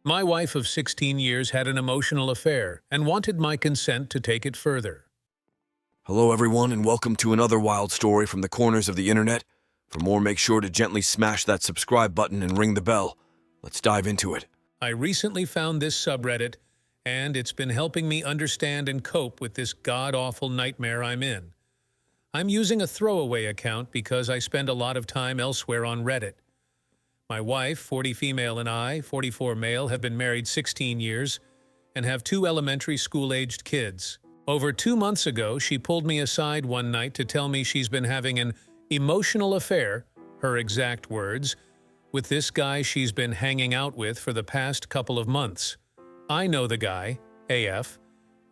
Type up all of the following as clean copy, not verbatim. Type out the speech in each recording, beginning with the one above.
My wife of 16 years had an emotional affair and wanted my consent to take it further. Hello everyone and welcome to another wild story from the corners of the internet. For more, make sure to gently smash that subscribe button and ring the bell. Let's dive into it. I recently found this subreddit, and it's been helping me understand and cope with this god-awful nightmare I'm in. I'm using a throwaway account because I spend a lot of time elsewhere on Reddit. My wife, 40 female, and I, 44 male, have been married 16 years and have 2 elementary school-aged kids. Over 2 months ago, she pulled me aside one night to tell me she's been having an emotional affair, her exact words, with this guy she's been hanging out with for the past couple of months. I know the guy, AF,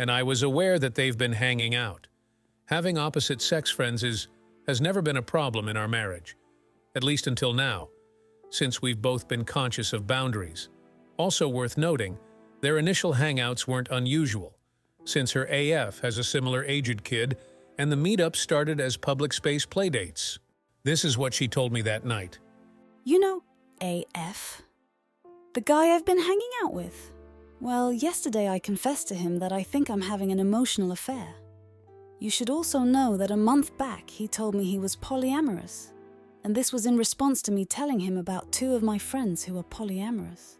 and I was aware that they've been hanging out. Having opposite sex friends has never been a problem in our marriage, at least until now, since we've both been conscious of boundaries. Also worth noting, their initial hangouts weren't unusual, since her AF has a similar aged kid, and the meetup started as public space playdates. This is what she told me that night. You know, AF? The guy I've been hanging out with? Well, yesterday I confessed to him that I think I'm having an emotional affair. You should also know that a month back he told me he was polyamorous, and this was in response to me telling him about 2 of my friends who are polyamorous.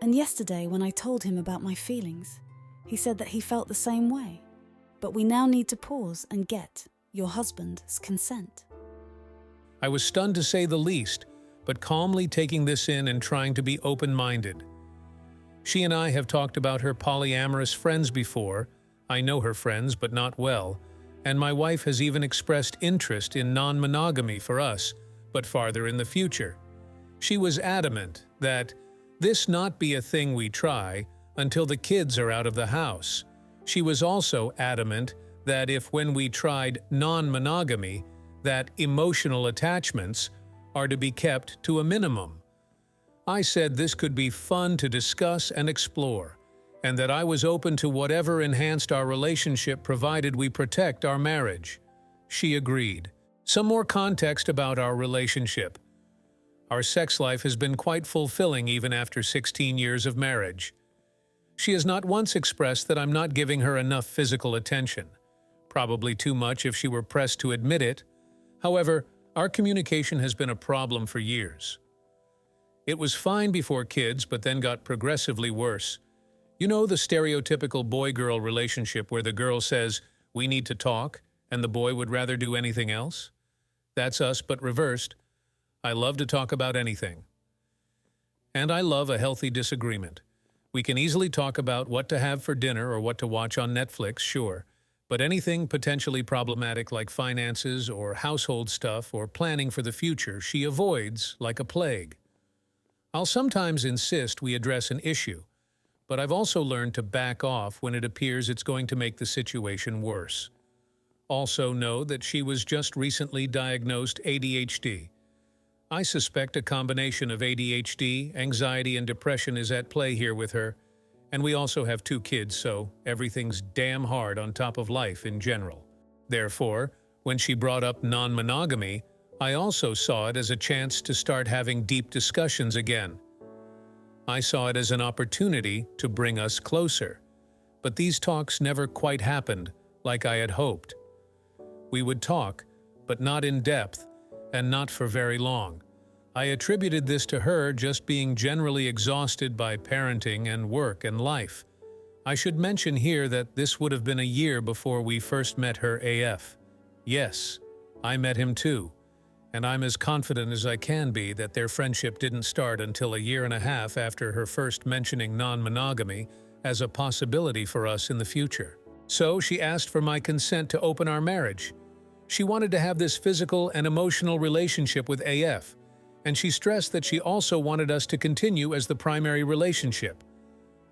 And yesterday, when I told him about my feelings, he said that he felt the same way. But we now need to pause and get your husband's consent. I was stunned to say the least, but calmly taking this in and trying to be open-minded. She and I have talked about her polyamorous friends before. I know her friends, but not well, and my wife has even expressed interest in non-monogamy for us, but farther in the future. She was adamant that this not be a thing we try until the kids are out of the house. She was also adamant that if when we tried non-monogamy, that emotional attachments are to be kept to a minimum. I said this could be fun to discuss and explore, and that I was open to whatever enhanced our relationship provided we protect our marriage. She agreed. Some more context about our relationship. Our sex life has been quite fulfilling even after 16 years of marriage. She has not once expressed that I'm not giving her enough physical attention. Probably too much if she were pressed to admit it. However, our communication has been a problem for years. It was fine before kids, but then got progressively worse. You know the stereotypical boy-girl relationship where the girl says, "We need to talk," and the boy would rather do anything else? That's us, but reversed. I love to talk about anything. And I love a healthy disagreement. We can easily talk about what to have for dinner or what to watch on Netflix, sure, but anything potentially problematic like finances or household stuff or planning for the future, she avoids like a plague. I'll sometimes insist we address an issue, but I've also learned to back off when it appears it's going to make the situation worse. Also know that she was just recently diagnosed ADHD. I suspect a combination of ADHD, anxiety, and depression is at play here with her, and we also have 2 kids, so everything's damn hard on top of life in general. Therefore, when she brought up non-monogamy, I also saw it as a chance to start having deep discussions again. I saw it as an opportunity to bring us closer, but these talks never quite happened like I had hoped. We would talk, but not in depth, and not for very long. I attributed this to her just being generally exhausted by parenting and work and life. I should mention here that this would have been a year before we first met her AF. Yes, I met him too, and I'm as confident as I can be that their friendship didn't start until a year and a half after her first mentioning non-monogamy as a possibility for us in the future. So she asked for my consent to open our marriage. She wanted to have this physical and emotional relationship with AF, and she stressed that she also wanted us to continue as the primary relationship.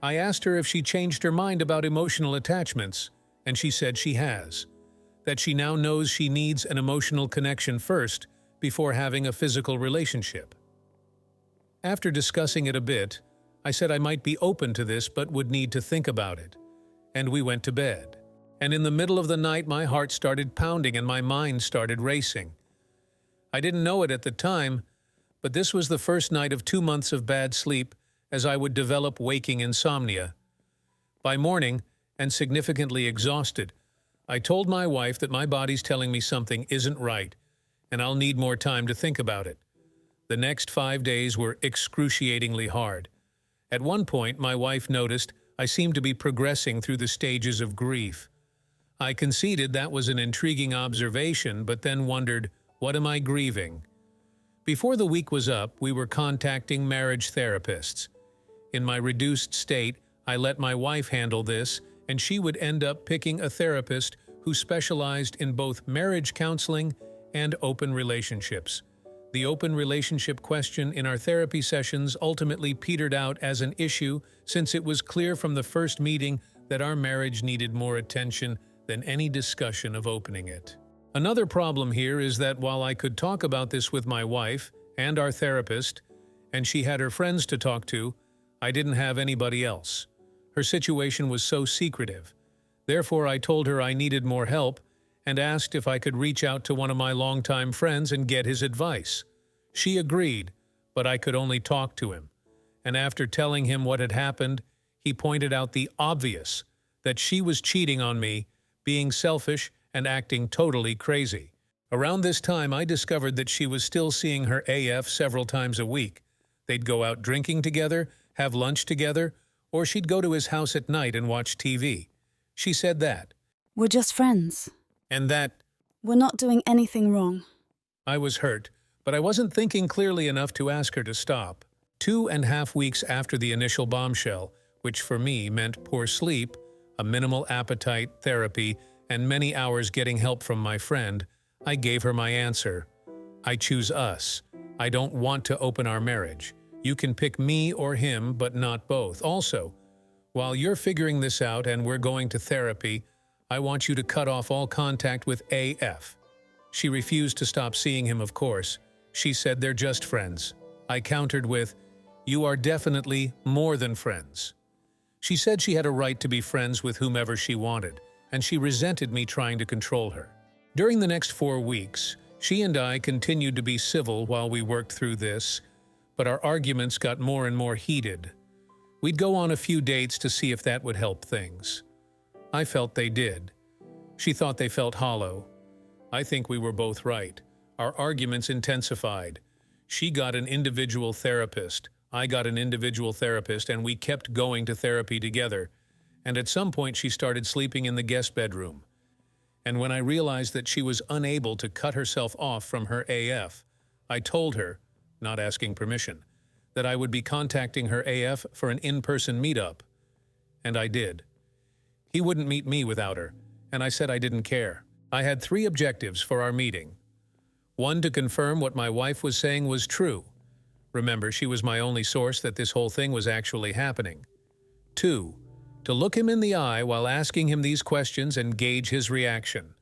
I asked her if she changed her mind about emotional attachments, and she said she has. That she now knows she needs an emotional connection first before having a physical relationship. After discussing it a bit, I said I might be open to this but would need to think about it, and we went to bed. And in the middle of the night, my heart started pounding and my mind started racing. I didn't know it at the time, but this was the first night of 2 months of bad sleep, as I would develop waking insomnia. By morning, and significantly exhausted, I told my wife that my body's telling me something isn't right, and I'll need more time to think about it. The next 5 days were excruciatingly hard. At one point, my wife noticed I seemed to be progressing through the stages of grief. I conceded that was an intriguing observation, but then wondered, what am I grieving? Before the week was up, we were contacting marriage therapists. In my reduced state, I let my wife handle this, and she would end up picking a therapist who specialized in both marriage counseling and open relationships. The open relationship question in our therapy sessions ultimately petered out as an issue since it was clear from the first meeting that our marriage needed more attention than any discussion of opening it. Another problem here is that while I could talk about this with my wife and our therapist, and she had her friends to talk to, I didn't have anybody else. Her situation was so secretive. Therefore, I told her I needed more help and asked if I could reach out to one of my longtime friends and get his advice. She agreed, but I could only talk to him. And after telling him what had happened, he pointed out the obvious, that she was cheating on me, being selfish, and acting totally crazy. Around this time, I discovered that she was still seeing her AF several times a week. They'd go out drinking together, have lunch together, or she'd go to his house at night and watch TV. She said that. We're just friends. And that. We're not doing anything wrong. I was hurt, but I wasn't thinking clearly enough to ask her to stop. 2.5 weeks after the initial bombshell, which for me meant poor sleep, a minimal appetite, therapy, and many hours getting help from my friend, I gave her my answer. I choose us. I don't want to open our marriage. You can pick me or him, but not both. Also, while you're figuring this out and we're going to therapy, I want you to cut off all contact with AF. She refused to stop seeing him, of course. She said they're just friends. I countered with, you are definitely more than friends. She said she had a right to be friends with whomever she wanted, and she resented me trying to control her. During the next 4 weeks, she and I continued to be civil while we worked through this, but our arguments got more and more heated. We'd go on a few dates to see if that would help things. I felt they did. She thought they felt hollow. I think we were both right. Our arguments intensified. She got an individual therapist. I got an individual therapist, and we kept going to therapy together. And at some point, she started sleeping in the guest bedroom. And when I realized that she was unable to cut herself off from her AF, I told her, not asking permission, that I would be contacting her AF for an in-person meetup. And I did. He wouldn't meet me without her, and I said I didn't care. I had 3 objectives for our meeting. 1, to confirm what my wife was saying was true. Remember, she was my only source that this whole thing was actually happening. 2, to look him in the eye while asking him these questions and gauge his reaction.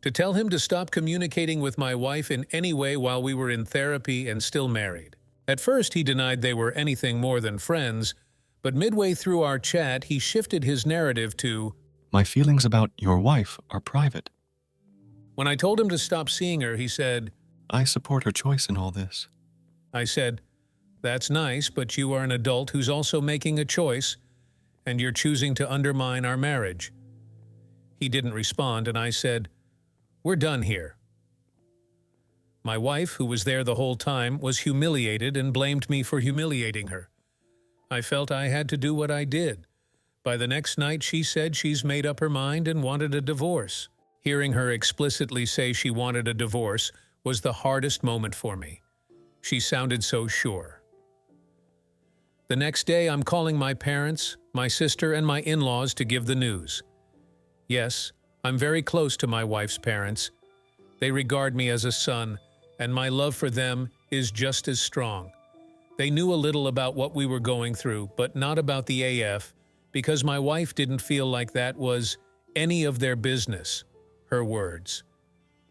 To tell him to stop communicating with my wife in any way while we were in therapy and still married. At first, he denied they were anything more than friends, but midway through our chat, he shifted his narrative to, my feelings about your wife are private. When I told him to stop seeing her, he said, I support her choice in all this. I said, that's nice, but you are an adult who's also making a choice, and you're choosing to undermine our marriage. He didn't respond, and I said, we're done here. My wife, who was there the whole time, was humiliated and blamed me for humiliating her. I felt I had to do what I did. By the next night, she said she's made up her mind and wanted a divorce. Hearing her explicitly say she wanted a divorce was the hardest moment for me. She sounded so sure. The next day, I'm calling my parents, my sister, and my in-laws to give the news. Yes, I'm very close to my wife's parents. They regard me as a son, and my love for them is just as strong. They knew a little about what we were going through, but not about the AF, because my wife didn't feel like that was any of their business, her words.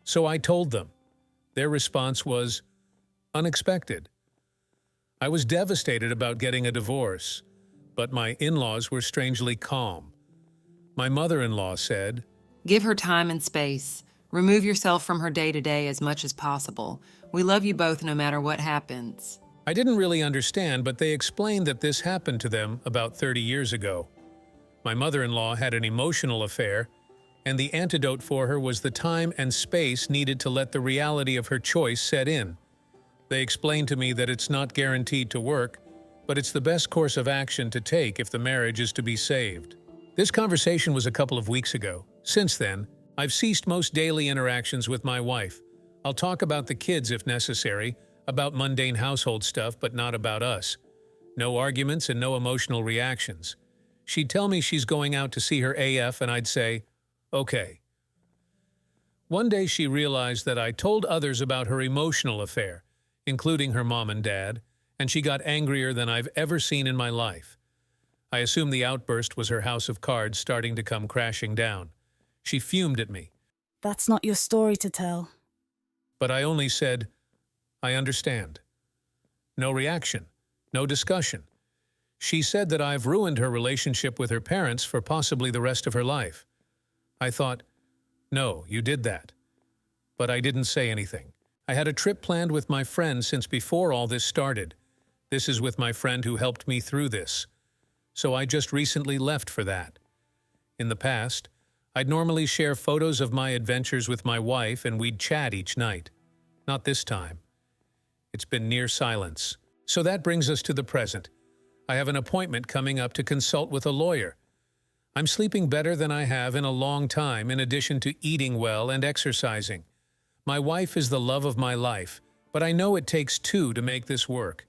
So I told them. Their response was unexpected. I was devastated about getting a divorce, but my in-laws were strangely calm. My mother-in-law said, give her time and space. Remove yourself from her day-to-day as much as possible. We love you both no matter what happens. I didn't really understand, but they explained that this happened to them about 30 years ago. My mother-in-law had an emotional affair, and the antidote for her was the time and space needed to let the reality of her choice set in. They explained to me that it's not guaranteed to work, but it's the best course of action to take if the marriage is to be saved. This conversation was a couple of weeks ago. Since then, I've ceased most daily interactions with my wife. I'll talk about the kids if necessary, about mundane household stuff, but not about us. No arguments and no emotional reactions. She'd tell me she's going out to see her AF, and I'd say, okay. One day she realized that I told others about her emotional affair, including her mom and dad, and she got angrier than I've ever seen in my life. I assume the outburst was her house of cards starting to come crashing down. She fumed at me. That's not your story to tell. But I only said, I understand. No reaction, no discussion. She said that I've ruined her relationship with her parents for possibly the rest of her life. I thought, no, you did that. But I didn't say anything. I had a trip planned with my friend since before all this started. This is with my friend who helped me through this. So I just recently left for that. In the past, I'd normally share photos of my adventures with my wife and we'd chat each night. Not this time. It's been near silence. So that brings us to the present. I have an appointment coming up to consult with a lawyer. I'm sleeping better than I have in a long time, in addition to eating well and exercising. My wife is the love of my life, but I know it takes two to make this work.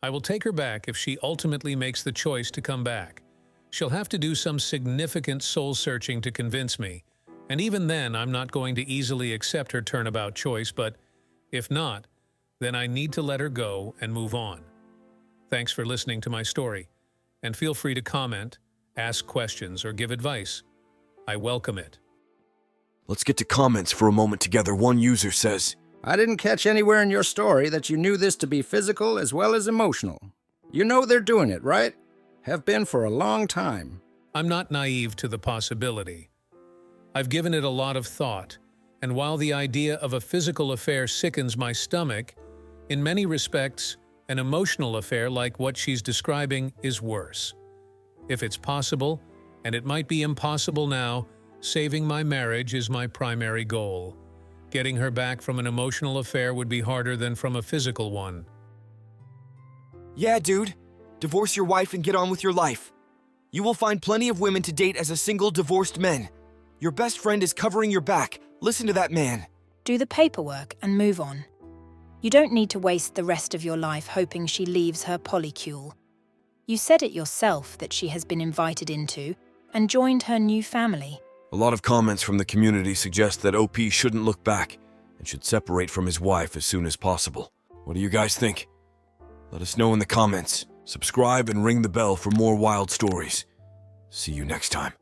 I will take her back if she ultimately makes the choice to come back. She'll have to do some significant soul-searching to convince me, and even then I'm not going to easily accept her turnabout choice, but if not, then I need to let her go and move on. Thanks for listening to my story, and feel free to comment, ask questions, or give advice. I welcome it. Let's get to comments for a moment together. One user says, I didn't catch anywhere in your story that you knew this to be physical as well as emotional. You know they're doing it, right? Have been for a long time. I'm not naive to the possibility. I've given it a lot of thought, and while the idea of a physical affair sickens my stomach, in many respects, an emotional affair like what she's describing is worse. If it's possible, and it might be impossible now, saving my marriage is my primary goal. Getting her back from an emotional affair would be harder than from a physical one. yeah, dude, divorce your wife and get on with your life. You will find plenty of women to date as a single divorced man. Your best friend is covering your back. Listen to that man. Do the paperwork and move on. You don't need to waste the rest of your life hoping she leaves her polycule. You said it yourself that she has been invited into and joined her new family. A lot of comments from the community suggest that OP shouldn't look back and should separate from his wife as soon as possible. What do you guys think? Let us know in the comments. Subscribe and ring the bell for more wild stories. See you next time.